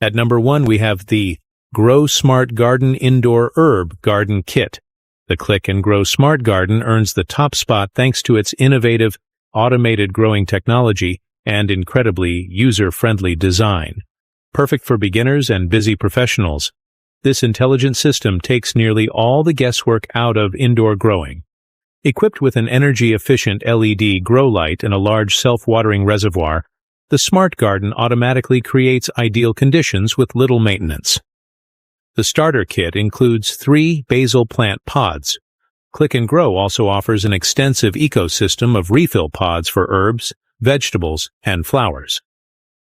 At number 1, we have the Grow Smart Garden Indoor Herb Garden Kit. The Click and Grow Smart Garden earns the top spot thanks to its innovative, automated growing technology and incredibly user-friendly design. Perfect for beginners and busy professionals, this intelligent system takes nearly all the guesswork out of indoor growing. Equipped with an energy-efficient LED grow light and a large self-watering reservoir, the Smart Garden automatically creates ideal conditions with little maintenance. The starter kit includes 3 basil plant pods. Click and Grow also offers an extensive ecosystem of refill pods for herbs, vegetables, and flowers.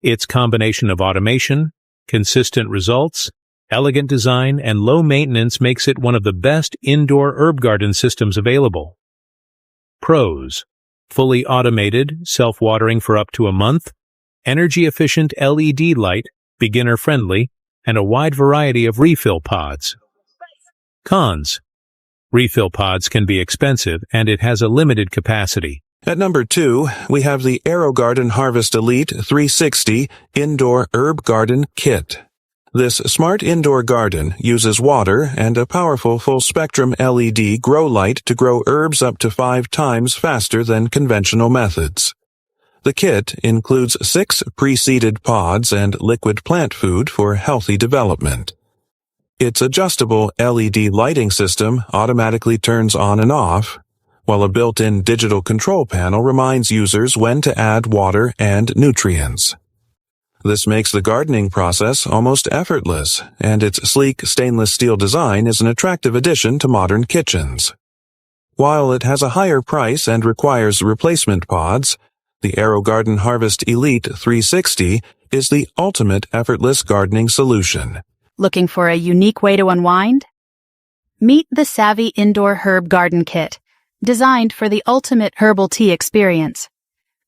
Its combination of automation, consistent results, elegant design, and low maintenance makes it one of the best indoor herb garden systems available. Pros: fully automated, self-watering for up to a month, energy-efficient LED light, beginner-friendly, and a wide variety of refill pods. Cons: refill pods can be expensive and it has a limited capacity. At number 2, we have the AeroGarden Harvest Elite 360 Indoor Herb Garden Kit. This smart indoor garden uses water and a powerful full-spectrum LED grow light to grow herbs up to 5 times faster than conventional methods. The kit includes 6 pre-seeded pods and liquid plant food for healthy development. Its adjustable LED lighting system automatically turns on and off, while a built-in digital control panel reminds users when to add water and nutrients. This makes the gardening process almost effortless, and its sleek stainless steel design is an attractive addition to modern kitchens. While it has a higher price and requires replacement pods, the AeroGarden Harvest Elite 360 is the ultimate effortless gardening solution. Looking for a unique way to unwind? Meet the Savvy Indoor Herb Garden Kit, designed for the ultimate herbal tea experience.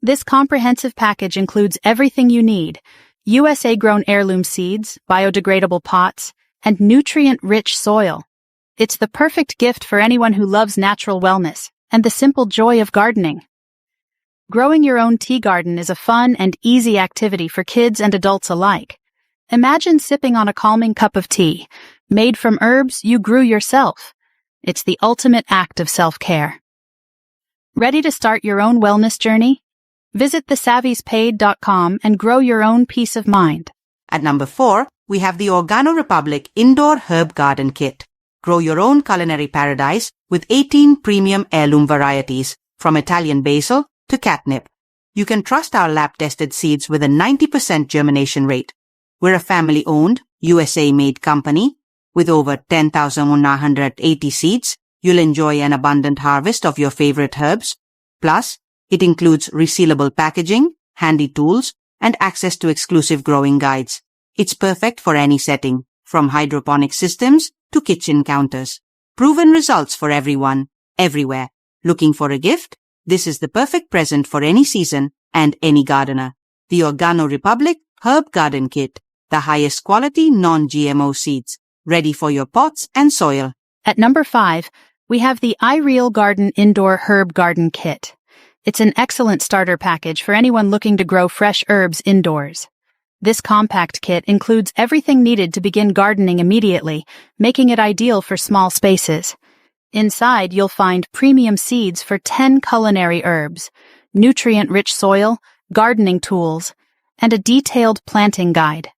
This comprehensive package includes everything you need: USA-grown heirloom seeds, biodegradable pots, and nutrient-rich soil. It's the perfect gift for anyone who loves natural wellness and the simple joy of gardening. Growing your own tea garden is a fun and easy activity for kids and adults alike. Imagine sipping on a calming cup of tea, made from herbs you grew yourself. It's the ultimate act of self-care. Ready to start your own wellness journey? Visit thesavviespaid.com and grow your own peace of mind. At number 4, we have the Organo Republic Indoor Herb Garden Kit. Grow your own culinary paradise with 18 premium heirloom varieties, from Italian basil to catnip. You can trust our lab-tested seeds with a 90% germination rate. We're a family-owned, USA-made company. With over 10,180 seeds, you'll enjoy an abundant harvest of your favorite herbs. Plus, it includes resealable packaging, handy tools, and access to exclusive growing guides. It's perfect for any setting, from hydroponic systems to kitchen counters. Proven results for everyone, everywhere. Looking for a gift? This is the perfect present for any season and any gardener. The Organo Republic Herb Garden Kit, the highest quality non-GMO seeds, ready for your pots and soil. At number 5, we have the iReal Garden Indoor Herb Garden Kit. It's an excellent starter package for anyone looking to grow fresh herbs indoors. This compact kit includes everything needed to begin gardening immediately, making it ideal for small spaces. Inside, you'll find premium seeds for 10 culinary herbs, nutrient-rich soil, gardening tools, and a detailed planting guide.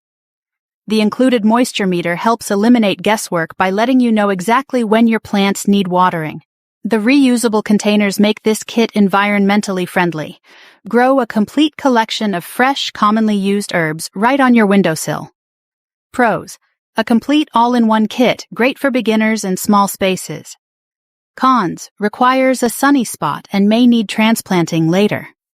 The included moisture meter helps eliminate guesswork by letting you know exactly when your plants need watering. The reusable containers make this kit environmentally friendly. Grow a complete collection of fresh, commonly used herbs right on your windowsill. Pros: a complete all-in-one kit, great for beginners and small spaces. Cons: requires a sunny spot and may need transplanting later.